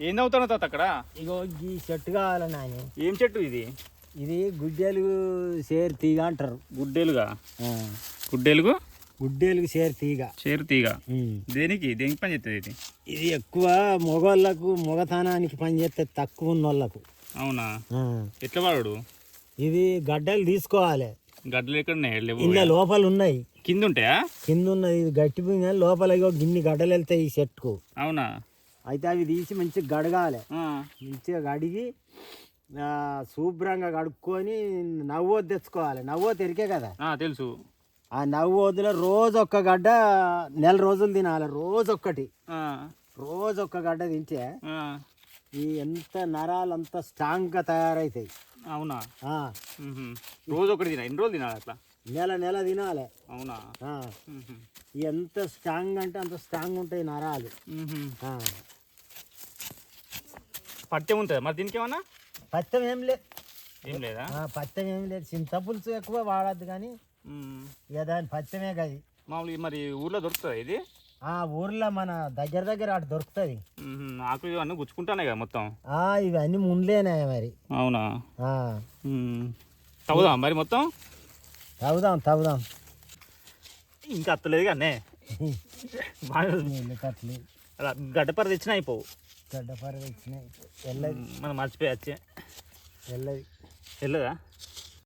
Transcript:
ఏం అవుతానో తాత అక్కడ? ఇగో ఈ చెట్టు కావాలి నాని. ఏం చెట్టు ఇది? ఇది గుడ్డేలుగు సేరు తీగ అంటారు. గుడ్డేలుగా? గుడ్డేలుగు సేరు తీగ. చేరు తీగ. దేనికి పని చేస్తుంది ఇది? ఇది ఎక్కువ మగవాళ్ళకు మొగతనానికి పని చేస్తుంది, తక్కువ ఉన్న వాళ్ళకు. అవునా? ఎట్లా వాడు? ఇది గడ్డలు తీసుకోవాలి. గడ్డలు ఎక్కడ ఉన్నాయి? ఇలా లోపల ఉన్నాయి. కింద ఉంటాయా? కింద ఉన్నది. ఇది గట్టిపోయిన లోపల గిన్ని గడ్డలు వెళ్తాయి ఈ చెట్టుకు. అవునా? అయితే అవి తీసి మంచిగా గడగాలి. మంచిగా కడిగి శుభ్రంగా కడుక్కొని నవ్వోదు తెచ్చుకోవాలి. నవ్వోదు ఎరికే కదా? తెలుసు. ఆ నవ్వోదులో రోజు ఒక్క గడ్డ నెల రోజులు తినాలి. రోజొక్కటి రోజొక్క గడ్డ తింటే ఈ ఎంత నరాలు అంత స్ట్రాంగ్గా తయారవుతాయి. అవునా? రోజు ఒకటి తినా? ఎన్ని రోజులు తినాలి అట్లా? నెల తినాలి. అవునా? ఎంత స్ట్రాంగ్ అంటే అంత స్ట్రాంగ్ ఉంటాయి నరాలు. పట్టె ఉంటుంది మరి దీనికి? ఏమన్నా పత్యం ఏం లేదు. ఏం లేదా? పత్యం ఏం లేదు. చింతపులుసు ఎక్కువ వాడద్దు కానీ ఇక దాని పత్యమే కదా. మామూలుగా మరి ఊర్లో దొరుకుతుంది ఇది? ఊర్లో మన దగ్గర అటు దొరుకుతుంది. ఆకులు ఇవన్నీ గుచ్చుకుంటానే కదా మొత్తం? ఇవన్నీ ముండ్లేనా మరి? అవునా? తవ్వుదాం మరి మొత్తం? తవ్వుదాం. ఇంకా అత్తలేదు కానీ అలా గడ్డపర తెచ్చినా అయిపోవు. గడ్డపర తెచ్చినాయి వెళ్ళదు. మనం మర్చిపోయచ్చే. వెళ్ళదు. వెళ్ళదా?